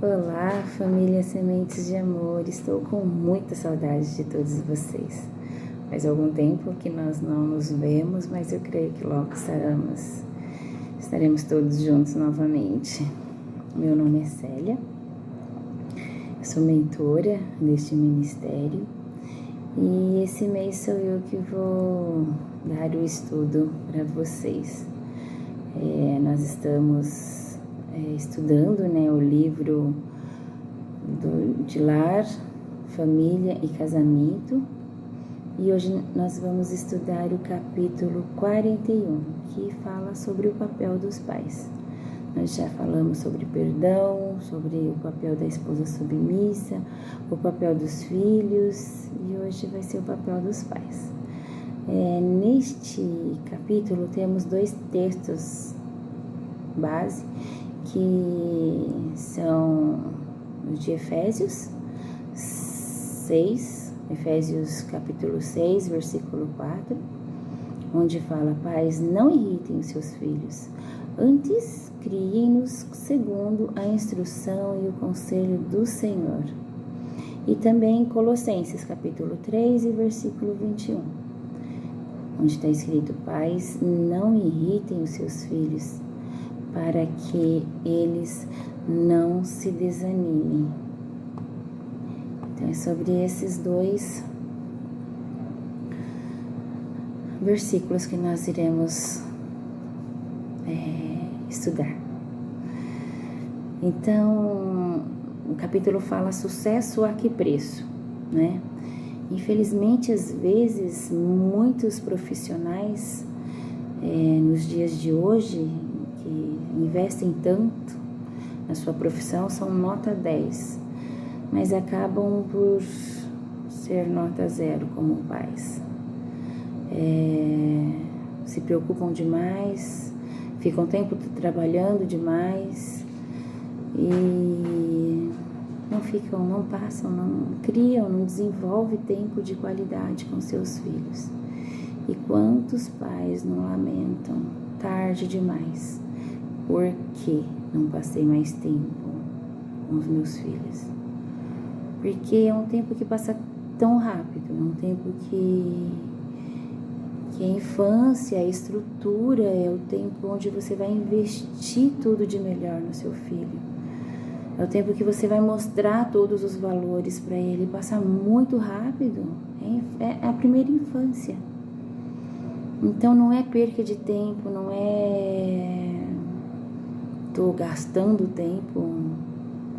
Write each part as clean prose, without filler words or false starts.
Olá, família Sementes de Amor. Estou com muita saudade de todos vocês. Faz algum tempo que nós não nos vemos, mas eu creio que logo estaremos todos juntos novamente. Meu nome é Célia, eu sou mentora deste ministério e esse mês sou eu que vou dar o estudo para vocês. Nós estamos estudando, o livro de Lar, Família e Casamento, e hoje nós vamos estudar o capítulo 41, que fala sobre o papel dos pais. Nós já falamos sobre perdão, sobre o papel da esposa submissa, o papel dos filhos, e hoje vai ser o papel dos pais. Neste capítulo temos dois textos base, que são os de Efésios 6, Efésios capítulo 6, versículo 4, onde fala: pais, não irritem os seus filhos, antes criem-nos segundo a instrução e o conselho do Senhor. E também Colossenses capítulo 3 e versículo 21, onde está escrito: pais, não irritem os seus filhos, para que eles não se desanimem. Então é sobre esses dois versículos que nós iremos estudar. Então, o capítulo fala: sucesso a que preço, né? Infelizmente, às vezes, muitos profissionais nos dias de hoje que investem tanto na sua profissão são nota 10, mas acabam por ser nota 0 como pais. Se preocupam demais, ficam tempo trabalhando demais e não passam, não criam, não desenvolvem tempo de qualidade com seus filhos. E quantos pais não lamentam tarde demais? Por que não passei mais tempo com os meus filhos? Porque é um tempo que passa tão rápido, é um tempo que a infância, a estrutura, é o tempo onde você vai investir tudo de melhor no seu filho. É o tempo que você vai mostrar todos os valores para ele. Passa muito rápido, é a primeira infância. Então não é perca de tempo, não é estou gastando tempo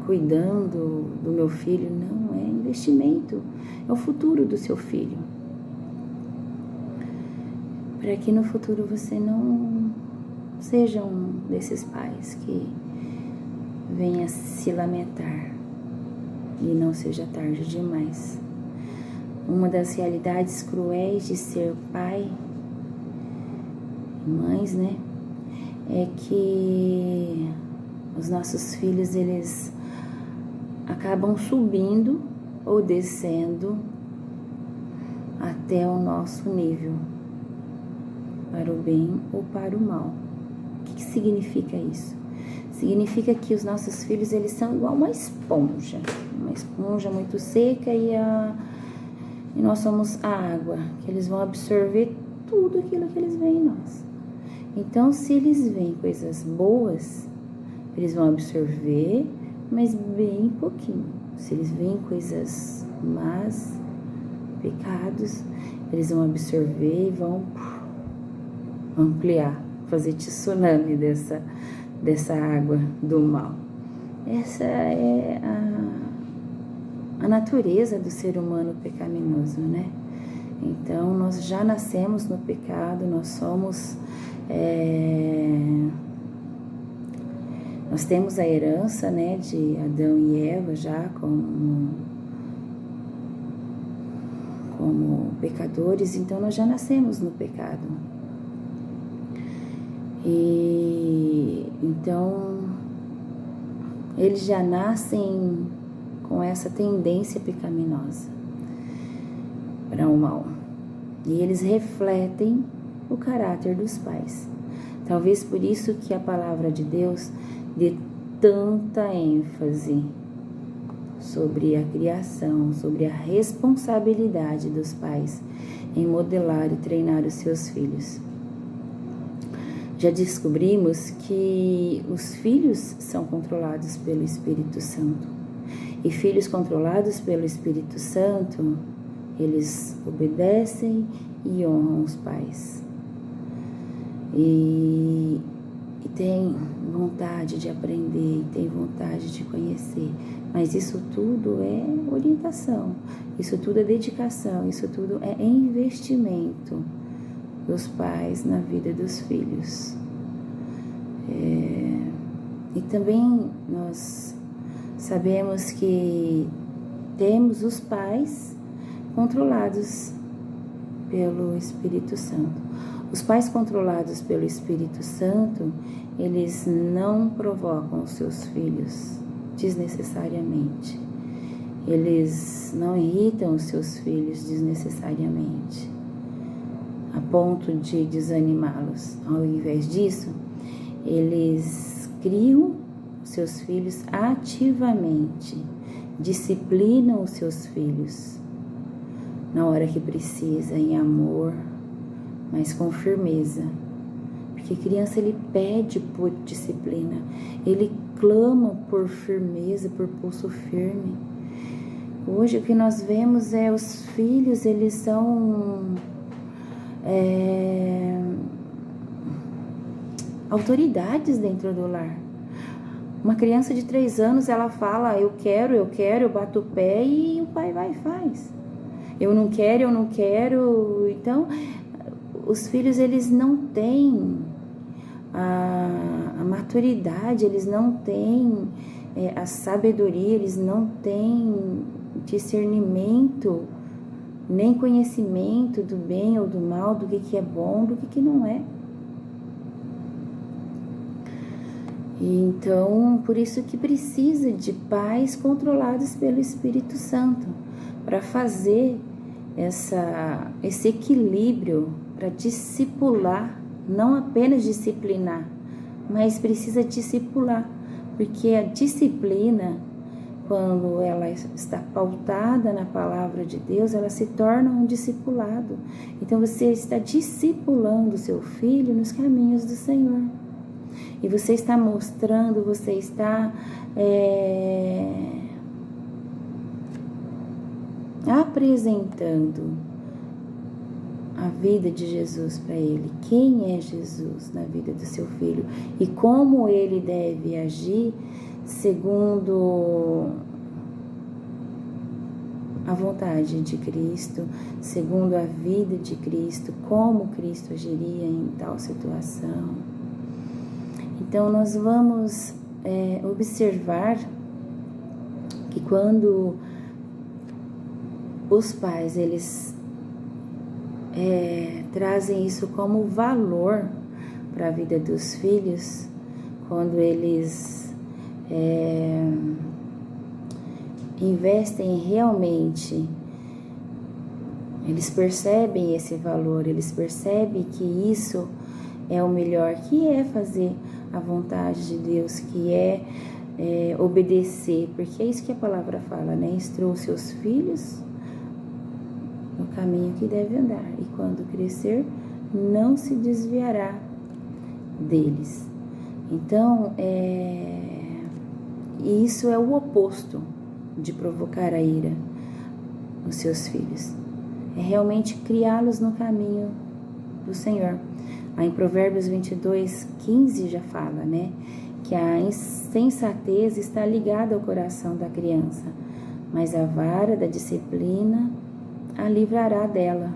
cuidando do meu filho, não, é investimento, é o futuro do seu filho. Para que no futuro você não seja um desses pais que venha se lamentar e não seja tarde demais. Uma das realidades cruéis de ser pai e mães, é que os nossos filhos, eles acabam subindo ou descendo até o nosso nível, para o bem ou para o mal. O que significa isso? Significa que os nossos filhos, eles são igual uma esponja muito seca, e nós somos a água, que eles vão absorver tudo aquilo que eles veem em nós. Então, se eles veem coisas boas, eles vão absorver, mas bem pouquinho. Se eles veem coisas más, pecados, eles vão absorver e vão ampliar, fazer tsunami dessa água do mal. Essa é a natureza do ser humano pecaminoso, Então, nós já nascemos no pecado, nós temos a herança, de Adão e Eva já como pecadores, então nós já nascemos no pecado. E então eles já nascem com essa tendência pecaminosa para o mal. E eles refletem o caráter dos pais. Talvez por isso que a palavra de Deus dê tanta ênfase sobre a criação, sobre a responsabilidade dos pais em modelar e treinar os seus filhos. Já descobrimos que os filhos são controlados pelo Espírito Santo. E filhos controlados pelo Espírito Santo, eles obedecem e honram os pais. E tem vontade de aprender, e tem vontade de conhecer. Mas isso tudo é orientação, isso tudo é dedicação, isso tudo é investimento dos pais na vida dos filhos. E também nós sabemos que temos os pais controlados pelo Espírito Santo. Os pais controlados pelo Espírito Santo, eles não provocam os seus filhos desnecessariamente. Eles não irritam os seus filhos desnecessariamente, a ponto de desanimá-los. Ao invés disso, eles criam seus filhos ativamente, disciplinam os seus filhos na hora que precisa, em amor, mas com firmeza. Porque criança, ele pede por disciplina, ele clama por firmeza, por pulso firme. Hoje o que nós vemos é os filhos, eles são autoridades dentro do lar. Uma criança de 3 anos, ela fala, eu quero, eu bato o pé, e o pai vai e faz. Eu não quero. Então, os filhos, eles não têm a maturidade, eles não têm a sabedoria, eles não têm discernimento, nem conhecimento do bem ou do mal, do que é bom, do que não é. E então, por isso que precisa de pais controlados pelo Espírito Santo, para fazer esse equilíbrio, para discipular, não apenas disciplinar, mas precisa discipular, porque a disciplina, quando ela está pautada na palavra de Deus, ela se torna um discipulado. Então você está discipulando o seu filho nos caminhos do Senhor. E você está mostrando, você está apresentando a vida de Jesus para ele. Quem é Jesus na vida do seu filho e como ele deve agir segundo a vontade de Cristo, segundo a vida de Cristo, como Cristo agiria em tal situação. Então nós vamos observar que quando os pais, eles trazem isso como valor para a vida dos filhos, quando eles investem realmente, eles percebem esse valor, eles percebem que isso é o melhor, que é fazer a vontade de Deus, que é obedecer, porque é isso que a palavra fala, né? Instrua os seus filhos no caminho que deve andar, e quando crescer, não se desviará deles. Então, isso é o oposto de provocar a ira nos seus filhos. É realmente criá-los no caminho do Senhor. Aí em Provérbios 22:15 já fala, né? Que a insensatez está ligada ao coração da criança, mas a vara da disciplina a livrará dela.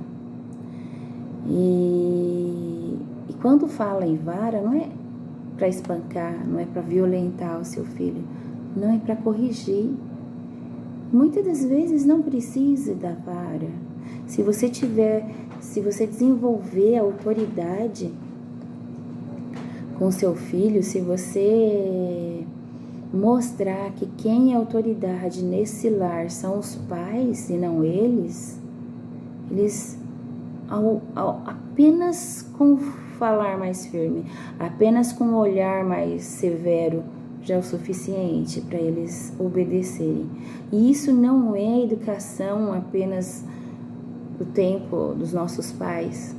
E quando fala em vara, não é para espancar, não é para violentar o seu filho, não, é para corrigir. Muitas das vezes não precisa da vara. Se você desenvolver a autoridade com seu filho, se você mostrar que quem é autoridade nesse lar são os pais e não eles apenas com falar mais firme, apenas com um olhar mais severo, já é o suficiente para eles obedecerem. E isso não é educação apenas do tempo dos nossos pais.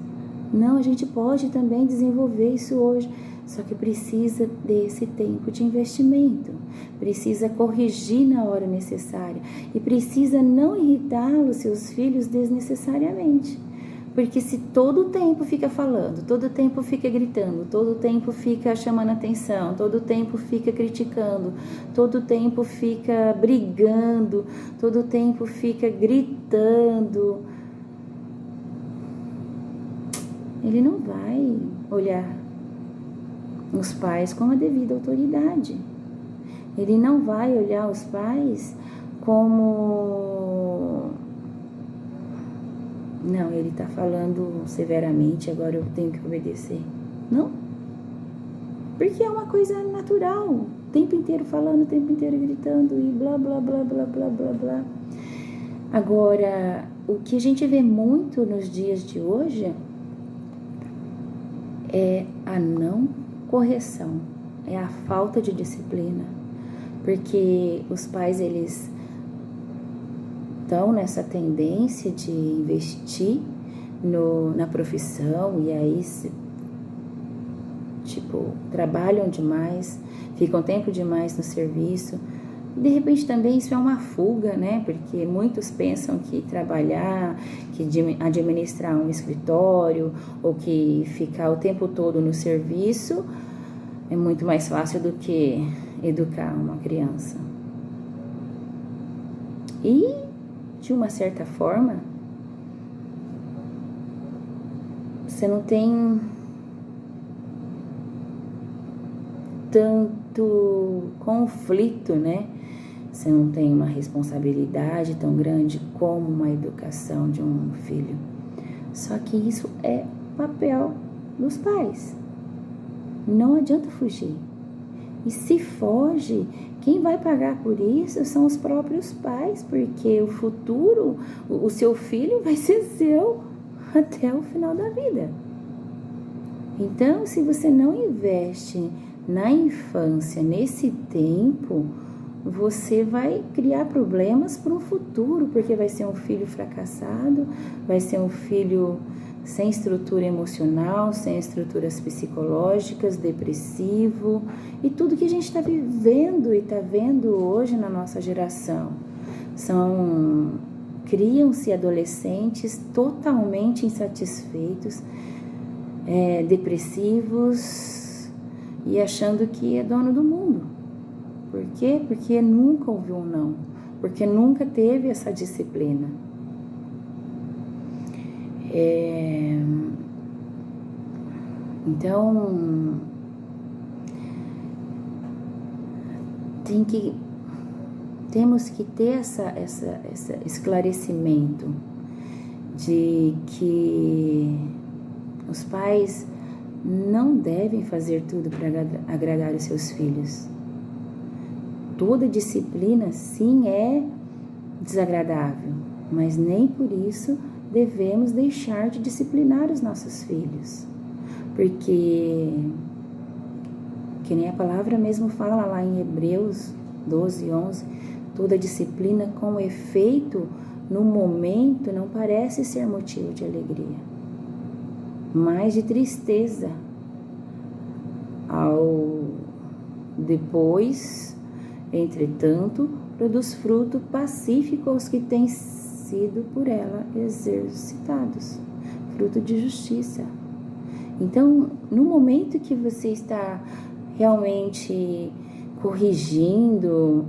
Não, a gente pode também desenvolver isso hoje, só que precisa desse tempo de investimento, precisa corrigir na hora necessária e precisa não irritar os seus filhos desnecessariamente. Porque se todo o tempo fica falando, todo o tempo fica gritando, todo o tempo fica chamando atenção, todo o tempo fica criticando, todo o tempo fica brigando, todo o tempo fica gritando, ele não vai olhar os pais com a devida autoridade. Ele não vai olhar os pais como... Não, ele está falando severamente, agora eu tenho que obedecer. Não. Porque é uma coisa natural. O tempo inteiro falando, o tempo inteiro gritando e blá, blá, blá, blá, blá, blá, blá. Agora, o que a gente vê muito nos dias de hoje é a não correção, é a falta de disciplina. Porque os pais, eles estão nessa tendência de investir na profissão e aí trabalham demais, ficam tempo demais no serviço. De repente também isso é uma fuga, né? Porque muitos pensam que trabalhar, que administrar um escritório ou que ficar o tempo todo no serviço é muito mais fácil do que educar uma criança. E de uma certa forma, você não tem tanto conflito, né? Você não tem uma responsabilidade tão grande como uma educação de um filho. Só que isso é papel dos pais. Não adianta fugir. E se foge, quem vai pagar por isso são os próprios pais, porque o futuro, o seu filho vai ser seu até o final da vida. Então, se você não investe na infância, nesse tempo, você vai criar problemas para o futuro, porque vai ser um filho fracassado, vai ser um filho sem estrutura emocional, sem estruturas psicológicas, depressivo, e tudo que a gente está vivendo e está vendo hoje na nossa geração. Criam-se adolescentes totalmente insatisfeitos, depressivos e achando que é dono do mundo. Por quê? Porque nunca ouviu um não, porque nunca teve essa disciplina. Então, temos que ter esse esclarecimento de que os pais não devem fazer tudo para agradar os seus filhos. Toda disciplina, sim, é desagradável, mas nem por isso devemos deixar de disciplinar os nossos filhos. Porque, que nem a palavra mesmo fala lá em Hebreus 12, 11, toda disciplina com efeito no momento não parece ser motivo de alegria, mas de tristeza. Depois, entretanto, produz fruto pacífico aos que têm sido por ela exercitados, fruto de justiça. Então, no momento que você está realmente corrigindo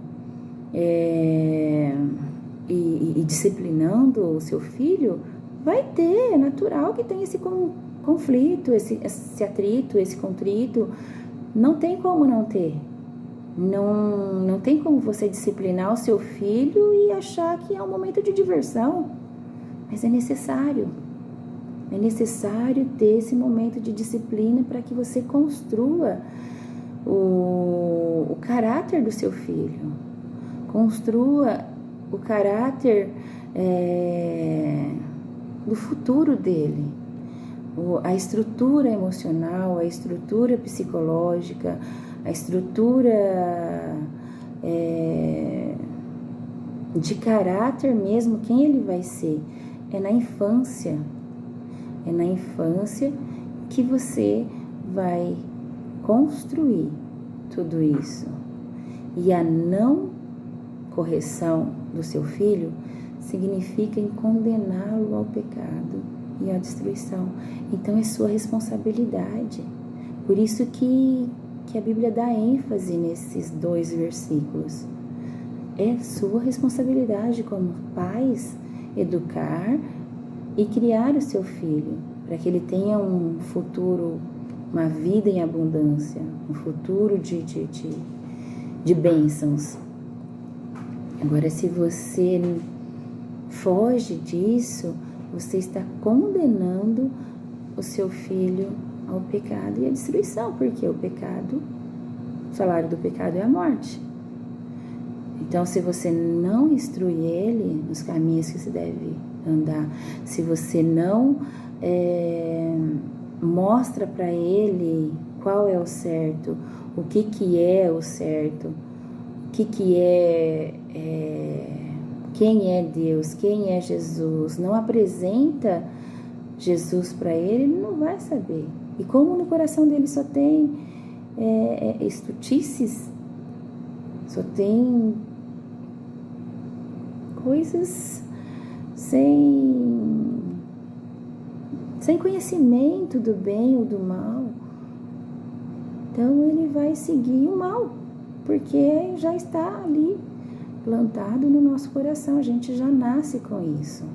e disciplinando o seu filho, vai ter, é natural que tenha esse conflito, esse atrito, esse contrito. Não tem como não ter. Não tem como você disciplinar o seu filho e achar que é um momento de diversão. Mas é necessário. É necessário ter esse momento de disciplina para que você construa o caráter do seu filho. Construa o caráter do futuro dele. A estrutura emocional, a estrutura psicológica, a estrutura de caráter mesmo, quem ele vai ser, é na infância. É na infância que você vai construir tudo isso. E a não correção do seu filho significa em condená-lo ao pecado e à destruição. Então é sua responsabilidade. Por isso que a Bíblia dá ênfase nesses 2 versículos. É sua responsabilidade como pais educar e criar o seu filho para que ele tenha um futuro, uma vida em abundância, um futuro de bênçãos. Agora, se você foge disso, você está condenando o seu filho ao pecado e à destruição, porque o salário do pecado é a morte. Então, se você não instrui ele nos caminhos que se deve andar, se você não mostra para ele qual é o certo, o que é o certo, o que é quem é Deus, quem é Jesus, não apresenta Jesus para ele, ele não vai saber. E como no coração dele só tem estutices, só tem coisas sem conhecimento do bem ou do mal, então ele vai seguir o mal, porque já está ali plantado no nosso coração, a gente já nasce com isso.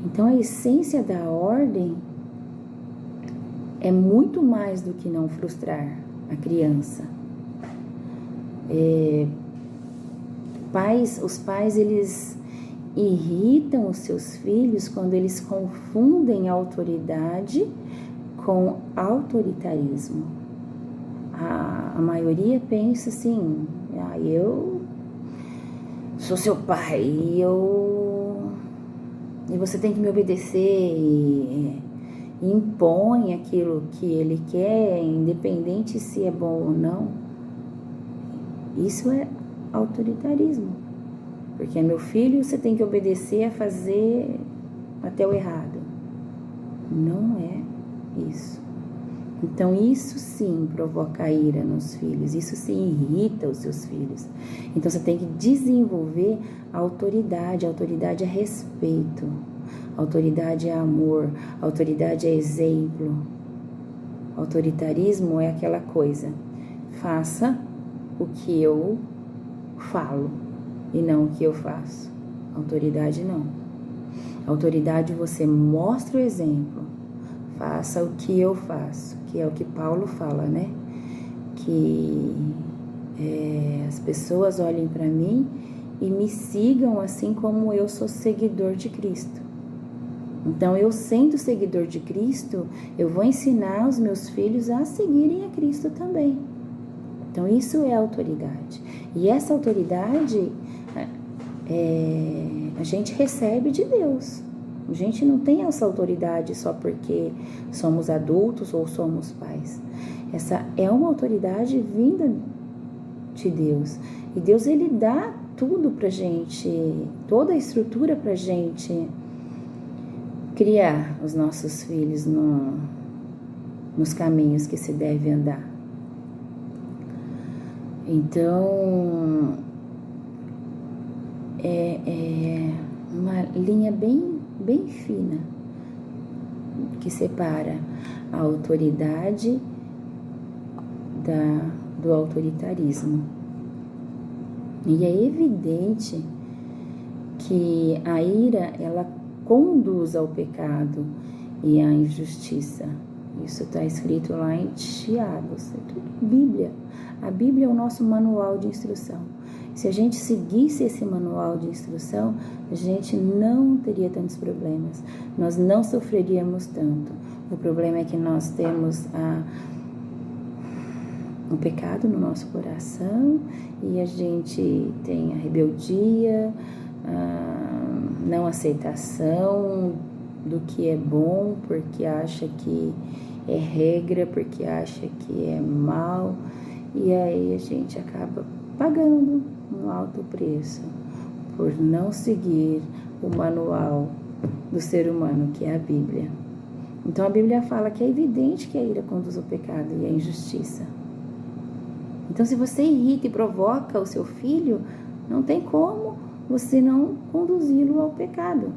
Então a essência da ordem é muito mais do que não frustrar a criança. Os pais, eles irritam os seus filhos quando eles confundem autoridade com autoritarismo. A maioria pensa assim, eu sou seu pai e você tem que me obedecer, e impõe aquilo que ele quer, independente se é bom ou não. Isso é autoritarismo, porque meu filho, você tem que obedecer a fazer até o errado. Não é isso. Então isso sim provoca ira nos filhos, isso sim irrita os seus filhos. Então você tem que desenvolver a autoridade. A autoridade é respeito, a autoridade é amor, a autoridade é exemplo. Autoritarismo é aquela coisa, faça o que eu falo e não o que eu faço. Autoridade não. Autoridade você mostra o exemplo, faça o que eu faço, que é o que Paulo fala, né? Que as pessoas olhem para mim e me sigam assim como eu sou seguidor de Cristo. Então, eu sendo seguidor de Cristo, eu vou ensinar os meus filhos a seguirem a Cristo também. Então, isso é autoridade. E essa autoridade a gente recebe de Deus. A gente não tem essa autoridade só porque somos adultos ou somos pais. Essa é uma autoridade vinda de Deus. E Deus, ele dá tudo pra gente, toda a estrutura pra gente criar os nossos filhos nos caminhos que se deve andar. Então, é uma linha bem fina que separa a autoridade do autoritarismo. E é evidente que a ira, ela conduz ao pecado e à injustiça. Isso está escrito lá em Tiago, isso é tudo Bíblia. A Bíblia é o nosso manual de instrução. Se a gente seguisse esse manual de instrução, a gente não teria tantos problemas, nós não sofreríamos tanto. O problema é que nós temos o pecado no nosso coração e a gente tem a rebeldia, a não aceitação do que é bom, porque acha que é regra, porque acha que é mal, e aí a gente acaba pagando um alto preço por não seguir o manual do ser humano, que é a Bíblia. Então a Bíblia fala que é evidente que a ira conduz ao pecado e à injustiça. Então, se você irrita e provoca o seu filho, não tem como você não conduzi-lo ao pecado.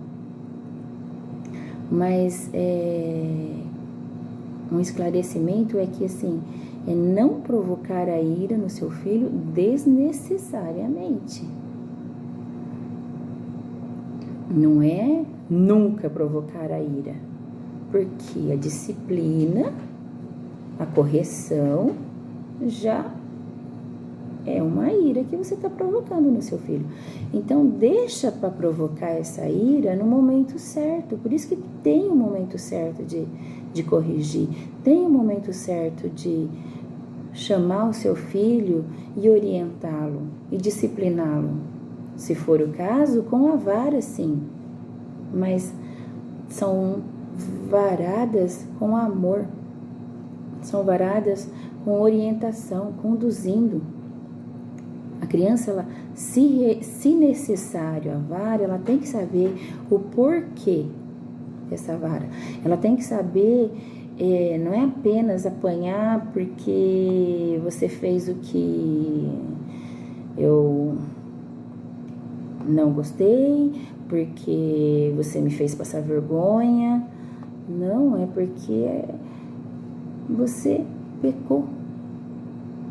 Mas um esclarecimento é que, assim, é não provocar a ira no seu filho desnecessariamente. Não é nunca provocar a ira, porque a disciplina, a correção, já é uma ira que você está provocando no seu filho. Então, deixa para provocar essa ira no momento certo. Por isso que tem um momento certo de corrigir. Tem um momento certo de chamar o seu filho e orientá-lo e discipliná-lo. Se for o caso, com a vara, sim. Mas são varadas com amor. São varadas com orientação, conduzindo. A criança, ela, se necessário, a vara, ela tem que saber o porquê dessa vara. Ela tem que saber, não é apenas apanhar porque você fez o que eu não gostei, porque você me fez passar vergonha. Não, é porque você pecou.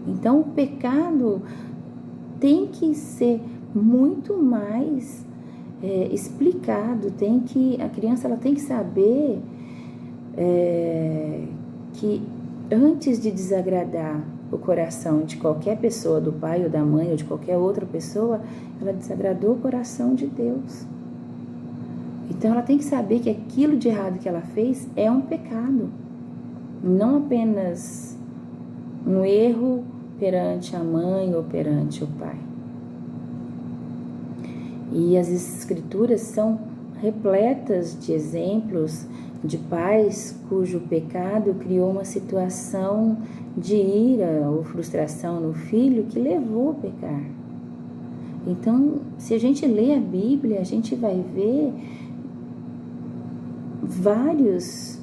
Então, o pecado tem que ser muito mais explicado. A criança, ela tem que saber que antes de desagradar o coração de qualquer pessoa, do pai ou da mãe ou de qualquer outra pessoa, ela desagradou o coração de Deus. Então ela tem que saber que aquilo de errado que ela fez é um pecado, não apenas um erro perante a mãe ou perante o pai. E as escrituras são repletas de exemplos de pais cujo pecado criou uma situação de ira ou frustração no filho que levou a pecar. Então, se a gente lê a Bíblia, a gente vai ver vários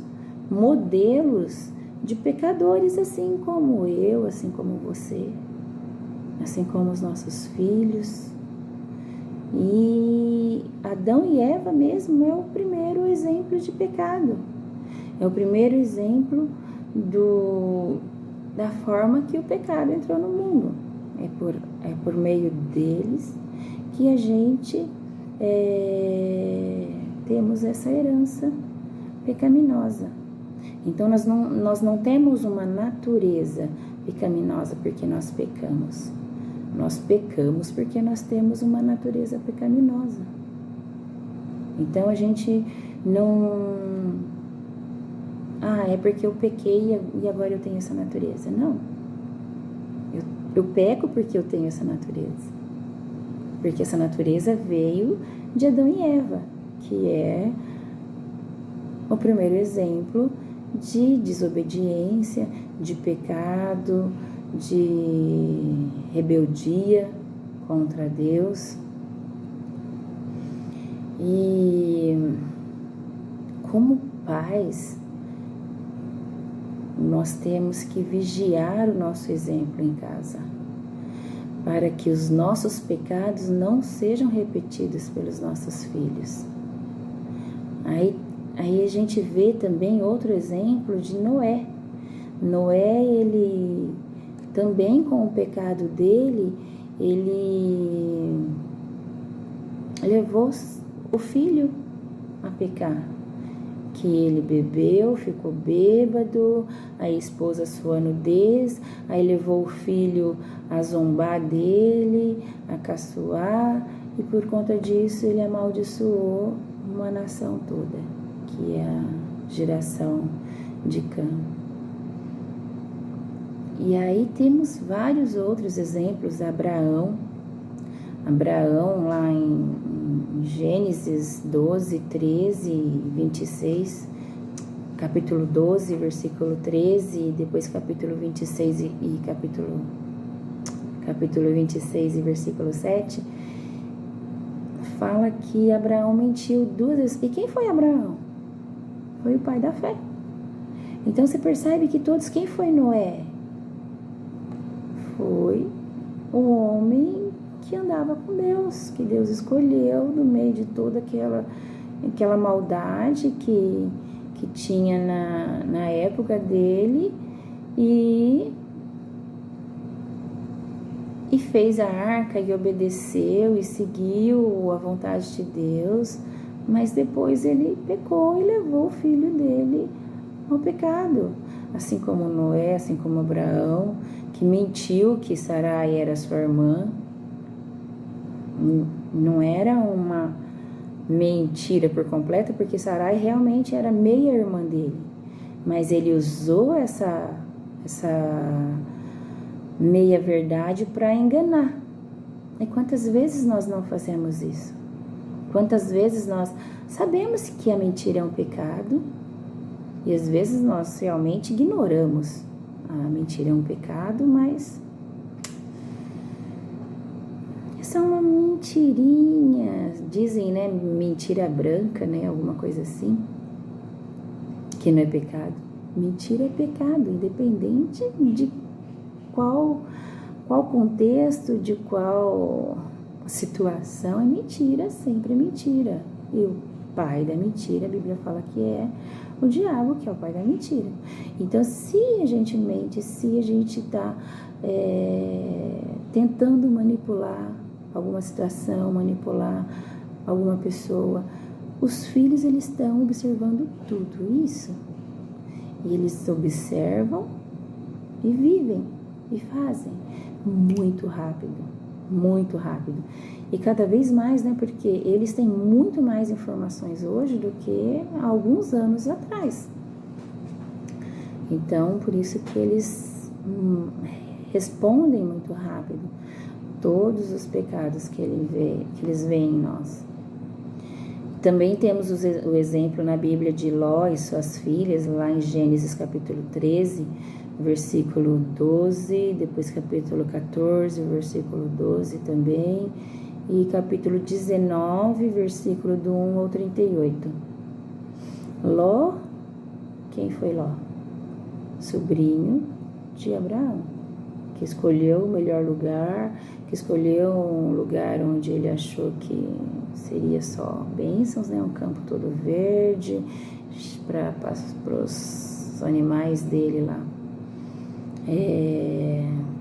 modelos de pecadores, assim como eu, assim como você, assim como os nossos filhos. E Adão e Eva mesmo é o primeiro exemplo de pecado. É o primeiro exemplo da forma que o pecado entrou no mundo. É por meio deles que a gente temos essa herança pecaminosa. Então, nós não temos uma natureza pecaminosa porque nós pecamos. Nós pecamos porque nós temos uma natureza pecaminosa. Então, a gente não... é porque eu pequei e agora eu tenho essa natureza. Não. Eu peco porque eu tenho essa natureza. Porque essa natureza veio de Adão e Eva, que é o primeiro exemplo de desobediência, de pecado, de rebeldia contra Deus. E como pais, nós temos que vigiar o nosso exemplo em casa, para que os nossos pecados não sejam repetidos pelos nossos filhos. Aí a gente vê também outro exemplo de Noé. Noé, ele também, com o pecado dele, ele levou o filho a pecar. Que ele bebeu, ficou bêbado, a esposa sua nudez, aí levou o filho a zombar dele, a caçoar, e por conta disso ele amaldiçoou uma nação toda, que é a geração de Cã. E aí temos vários outros exemplos. Abraão lá em Gênesis 12, 13 e 26, capítulo 12, versículo 13, e depois capítulo 26 e capítulo 26 e versículo 7, fala que Abraão mentiu 2 vezes. E quem foi Abraão? Foi o pai da fé. Então você percebe que todos, quem foi Noé? Foi o homem que andava com Deus, que Deus escolheu no meio de toda aquela maldade que tinha na época dele, e fez a arca e obedeceu e seguiu a vontade de Deus, mas depois ele pecou e levou o filho dele ao pecado, assim como Noé, assim como Abraão, que mentiu que Sarai era sua irmã. Não era uma mentira por completo, porque Sarai realmente era meia irmã dele, mas ele usou essa meia verdade para enganar. E quantas vezes nós não fazemos isso? Quantas vezes nós sabemos que a mentira é um pecado e às vezes nós realmente ignoramos. A mentira é um pecado, mas essa é uma mentirinha, dizem, né, mentira branca, né, alguma coisa assim, que não é pecado. Mentira é pecado, independente de qual contexto, de qual situação, é mentira, sempre é mentira. E o pai da mentira, a Bíblia fala que é o diabo, que é o pai da mentira. Então, se a gente mente, se a gente está tentando manipular alguma situação, manipular alguma pessoa, os filhos, eles estão observando tudo isso. E eles observam e vivem e fazem muito rápido, muito rápido. E cada vez mais, né, porque eles têm muito mais informações hoje do que há alguns anos atrás. Então, por isso que eles respondem muito rápido todos os pecados que eles veem em nós. Também temos o exemplo na Bíblia de Ló e suas filhas, lá em Gênesis capítulo 13, versículo 12, depois capítulo 14, versículo 12 também, e capítulo 19, versículo do 1 ao 38. Ló, quem foi Ló? Sobrinho de Abraão, que escolheu o melhor lugar, que escolheu um lugar onde ele achou que seria só bênçãos, né? Um campo todo verde, para os animais dele lá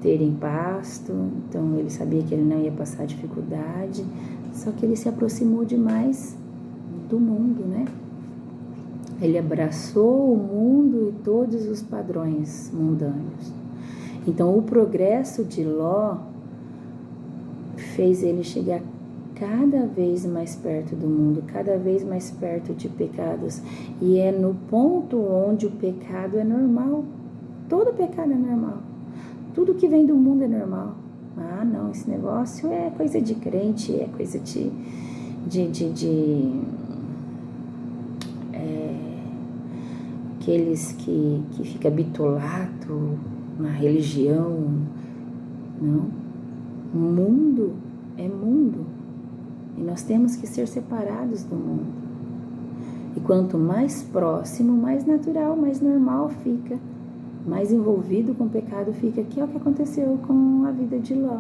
terem pasto. Então ele sabia que ele não ia passar dificuldade, só que ele se aproximou demais do mundo, né? Ele abraçou o mundo e todos os padrões mundanos. Então o progresso de Ló fez ele chegar cada vez mais perto do mundo, cada vez mais perto de pecados. E é no ponto onde o pecado é normal. Todo pecado é normal. Tudo que vem do mundo é normal. Ah, não, esse negócio é coisa de crente, é coisa de aqueles que fica bitolado na religião. Não. Mundo é mundo. E nós temos que ser separados do mundo. E quanto mais próximo, mais natural, mais normal fica, mais envolvido com o pecado fica, que é o que aconteceu com a vida de Ló.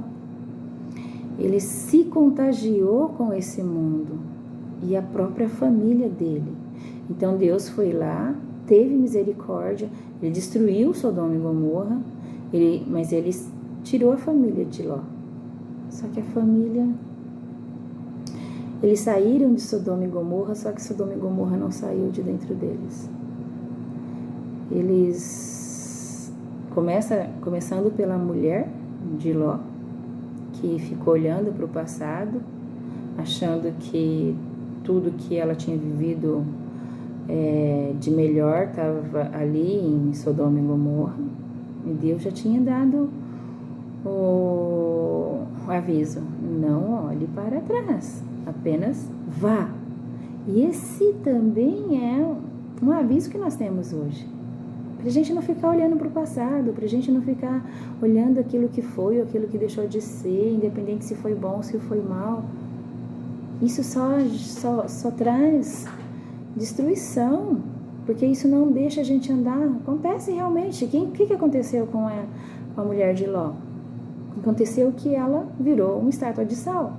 Ele se contagiou com esse mundo e a própria família dele. Então Deus foi lá, teve misericórdia, ele destruiu Sodoma e Gomorra, mas ele tirou a família de Ló. Só que a família... Eles saíram de Sodoma e Gomorra, só que Sodoma e Gomorra não saiu de dentro deles. Eles começando pela mulher de Ló, que ficou olhando para o passado, achando que tudo que ela tinha vivido de melhor estava ali em Sodoma e Gomorra. E Deus já tinha dado o aviso: não olhe para trás, apenas vá. E esse também é um aviso que nós temos hoje. Para a gente não ficar olhando para o passado, para a gente não ficar olhando aquilo que foi ou aquilo que deixou de ser, independente se foi bom ou se foi mal. Isso só traz destruição, porque isso não deixa a gente andar. Acontece realmente. O que aconteceu com a mulher de Ló? Aconteceu que ela virou uma estátua de sal.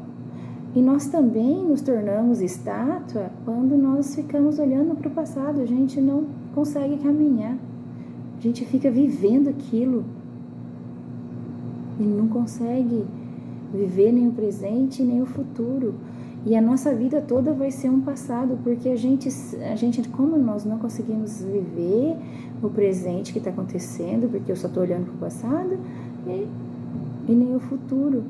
E nós também nos tornamos estátua quando nós ficamos olhando para o passado. A gente não consegue caminhar. A gente fica vivendo aquilo e não consegue viver nem o presente nem o futuro. E a nossa vida toda vai ser um passado, porque a gente, como nós não conseguimos viver o presente que está acontecendo, porque eu só estou olhando para o passado, e nem o futuro,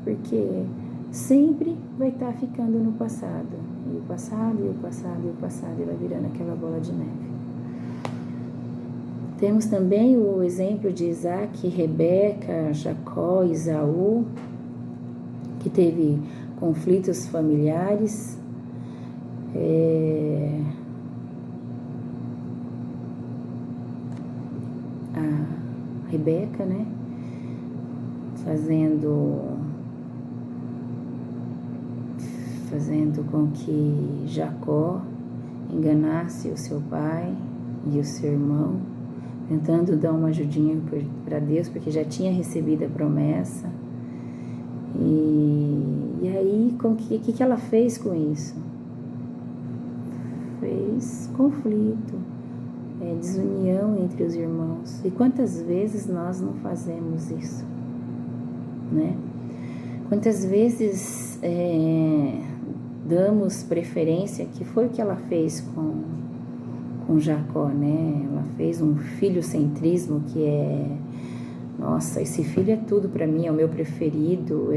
porque sempre vai estar ficando no passado. E o passado, e o passado, e o passado, e vai virando aquela bola de neve. Temos também o exemplo de Isaac, Rebeca, Jacó, Esaú, que teve conflitos familiares. A Rebeca, né? Fazendo com que Jacó enganasse o seu pai e o seu irmão, tentando dar uma ajudinha para Deus, porque já tinha recebido a promessa. E aí, o que ela fez com isso? Fez conflito, desunião entre os irmãos. E quantas vezes nós não fazemos isso, né? Quantas vezes damos preferência, que foi o que ela fez com Jacó, né? Ela fez um filhocentrismo que nossa, esse filho é tudo para mim, é o meu preferido,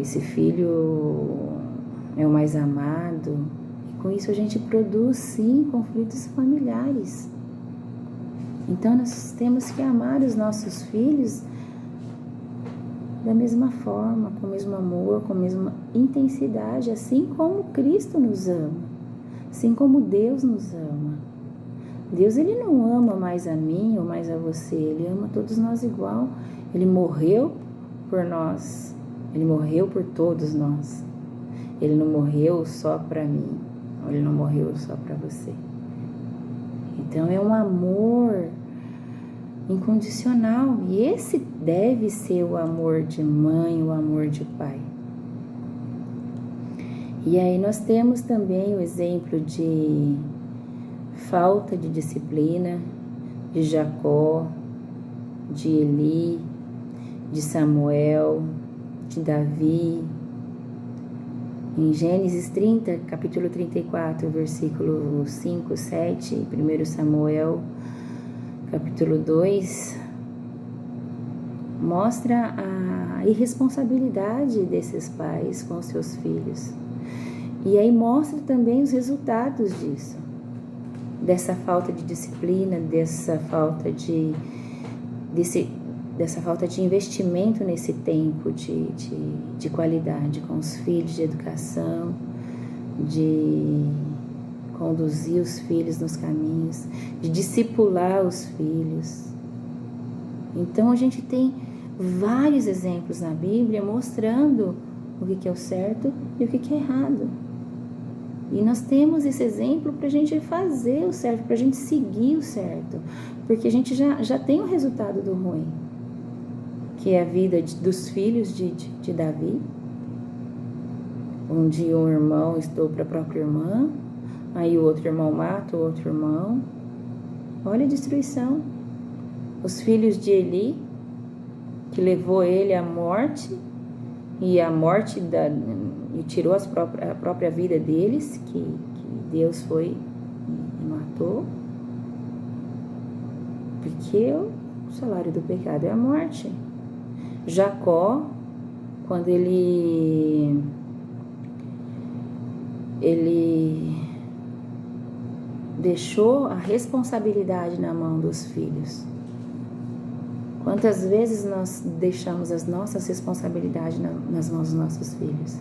esse filho é o mais amado. E com isso a gente produz, sim, conflitos familiares. Então nós temos que amar os nossos filhos da mesma forma, com o mesmo amor, com a mesma intensidade, assim como Cristo nos ama, assim como Deus nos ama. Deus, Ele não ama mais a mim ou mais a você, Ele ama todos nós igual. Ele morreu por nós, Ele morreu por todos nós. Ele não morreu só para mim, Ele não morreu só para você. Então é um amor incondicional, e esse deve ser o amor de mãe, o amor de pai. E aí nós temos também o exemplo de falta de disciplina de Jacó, de Eli, de Samuel, de Davi. Em Gênesis 30, capítulo 34, versículo 5, 7, 1 Samuel, capítulo 2, mostra a irresponsabilidade desses pais com seus filhos. E aí mostra também os resultados disso, dessa falta de disciplina, dessa falta de investimento nesse tempo de qualidade com os filhos, de educação, de conduzir os filhos nos caminhos, de discipular os filhos. Então a gente tem vários exemplos na Bíblia mostrando o que é o certo e o que é errado. E nós temos esse exemplo para a gente fazer o certo, para a gente seguir o certo, porque a gente já tem o resultado do ruim, que é a vida dos filhos de Davi, onde um irmão estupra a própria irmã, aí o outro irmão mata o outro irmão. Olha a destruição. Os filhos de Eli, que levou ele à morte, e a morte e tirou a própria vida deles, que Deus foi e matou, porque o salário do pecado é a morte. Jacó, quando ele deixou a responsabilidade na mão dos filhos. Quantas vezes nós deixamos as nossas responsabilidades nas mãos dos nossos filhos?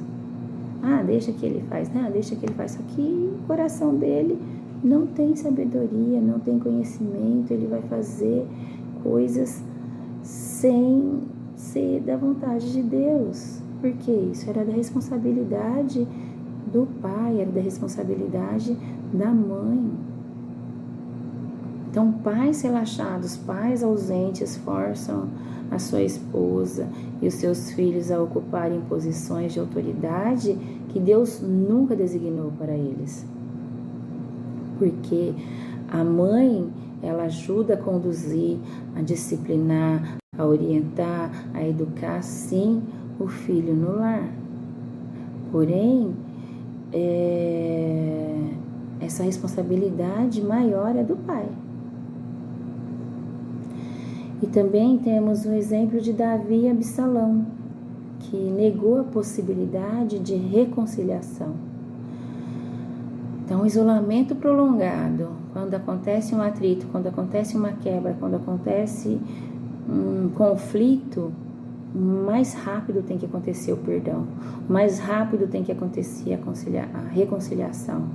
Deixa que ele faz, deixa que ele faz. Só que o coração dele não tem sabedoria, não tem conhecimento, ele vai fazer coisas sem ser da vontade de Deus. Porque isso era da responsabilidade do pai, era da responsabilidade da mãe. Então, pais relaxados, pais ausentes forçam a sua esposa e os seus filhos a ocuparem posições de autoridade que Deus nunca designou para eles. Porque a mãe, ela ajuda a conduzir, a disciplinar, a orientar, a educar, sim, o filho no lar. Porém, essa responsabilidade maior é do pai. E também temos o exemplo de Davi e Absalão, que negou a possibilidade de reconciliação. Então, o isolamento prolongado, quando acontece um atrito, quando acontece uma quebra, quando acontece um conflito, mais rápido tem que acontecer o perdão, mais rápido tem que acontecer a reconciliação,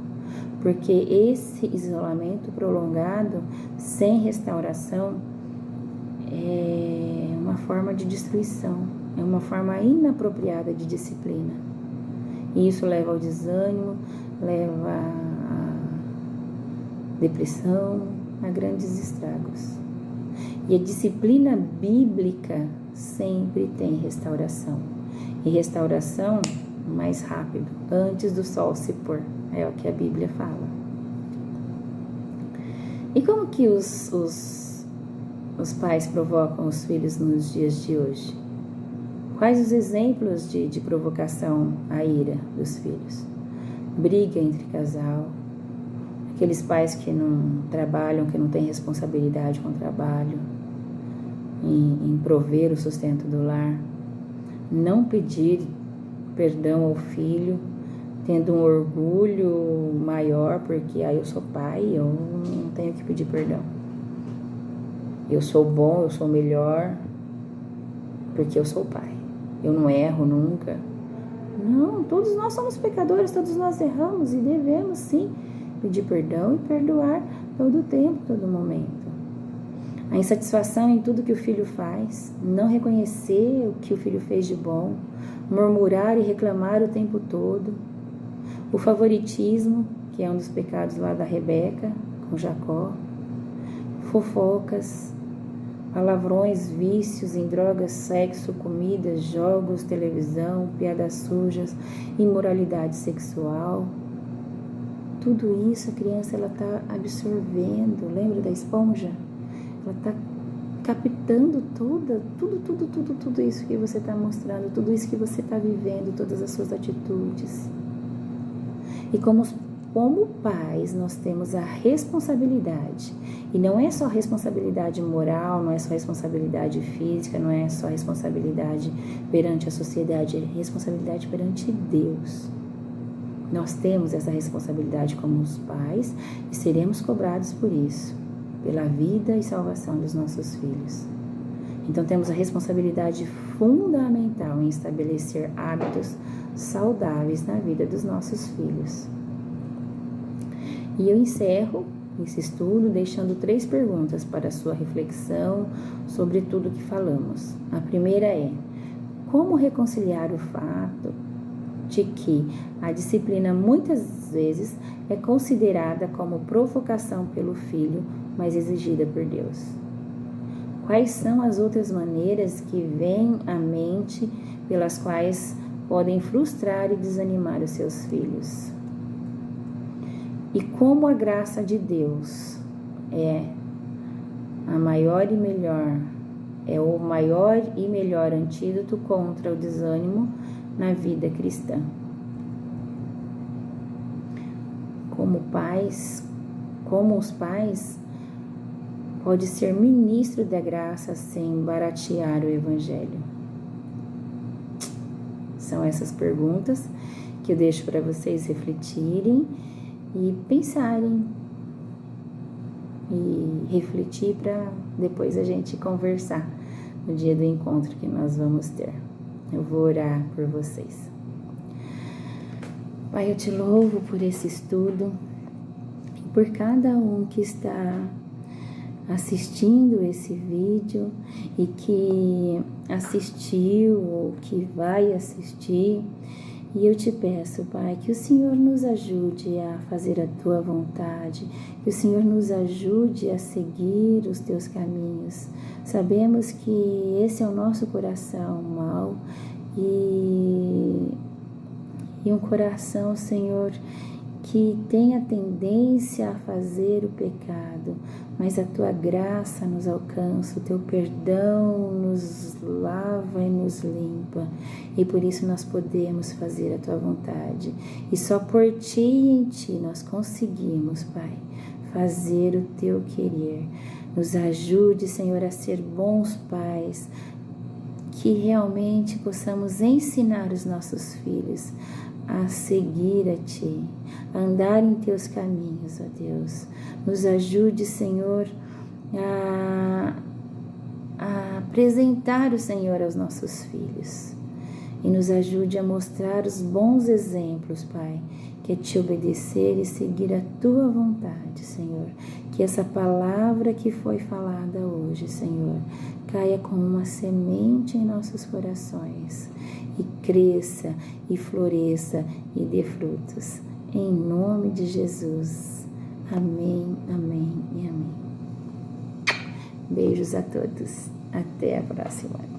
porque esse isolamento prolongado, sem restauração, é uma forma de destruição, é uma forma inapropriada de disciplina. E isso leva ao desânimo, leva à depressão, a grandes estragos. E a disciplina bíblica sempre tem restauração. E restauração mais rápido, antes do sol se pôr. É o que a Bíblia fala. E como que os pais provocam os filhos nos dias de hoje? Quais os exemplos de provocação à ira dos filhos? Briga entre casal, aqueles pais que não trabalham, que não têm responsabilidade com o trabalho, em prover o sustento do lar, não pedir perdão ao filho, tendo um orgulho maior, porque eu sou pai, eu não tenho que pedir perdão. Eu sou bom, eu sou melhor, porque eu sou pai. Eu não erro nunca. Não, todos nós somos pecadores, todos nós erramos e devemos sim pedir perdão e perdoar todo o tempo, todo momento. A insatisfação em tudo que o filho faz, não reconhecer o que o filho fez de bom, murmurar e reclamar o tempo todo. O favoritismo, que é um dos pecados lá da Rebeca com Jacó. Fofocas, palavrões, vícios em drogas, sexo, comida, jogos, televisão, piadas sujas, imoralidade sexual. Tudo isso a criança está absorvendo. Lembra da esponja? Ela está captando tudo isso que você está mostrando, tudo isso que você está vivendo, todas as suas atitudes. E como pais, nós temos a responsabilidade. E não é só responsabilidade moral, não é só responsabilidade física, não é só responsabilidade perante a sociedade, é responsabilidade perante Deus. Nós temos essa responsabilidade como os pais e seremos cobrados por isso, pela vida e salvação dos nossos filhos. Então temos a responsabilidade fundamental em estabelecer hábitos saudáveis na vida dos nossos filhos. E eu encerro esse estudo deixando 3 perguntas para a sua reflexão sobre tudo que falamos. A primeira é: como reconciliar o fato de que a disciplina muitas vezes é considerada como provocação pelo filho, mas exigida por Deus? Quais são as outras maneiras que vêm à mente pelas quais podem frustrar e desanimar os seus filhos? E como a graça de Deus é o maior e melhor antídoto contra o desânimo na vida cristã. Como os pais pode ser ministro da graça sem baratear o evangelho? São essas perguntas que eu deixo para vocês refletirem e pensarem e refletir para depois a gente conversar no dia do encontro que nós vamos ter. Eu vou orar por vocês. Pai, eu te louvo por esse estudo, por cada um que está assistindo esse vídeo e que assistiu ou que vai assistir. E eu te peço, Pai, que o Senhor nos ajude a fazer a Tua vontade, que o Senhor nos ajude a seguir os Teus caminhos. Sabemos que esse é o nosso coração mau e um coração, Senhor, que tem a tendência a fazer o pecado, mas a Tua graça nos alcança, o Teu perdão nos lava e nos limpa, e por isso nós podemos fazer a Tua vontade, e só por Ti e em Ti nós conseguimos, Pai, fazer o Teu querer. Nos ajude, Senhor, a ser bons pais, que realmente possamos ensinar os nossos filhos a seguir a Ti, a andar em Teus caminhos, ó Deus. Nos ajude, Senhor, a apresentar o Senhor aos nossos filhos e nos ajude a mostrar os bons exemplos, Pai, que é Te obedecer e seguir a Tua vontade, Senhor. Que essa palavra que foi falada hoje, Senhor, caia como uma semente em nossos corações e cresça e floresça e dê frutos. Em nome de Jesus. Amém, amém e amém. Beijos a todos. Até a próxima.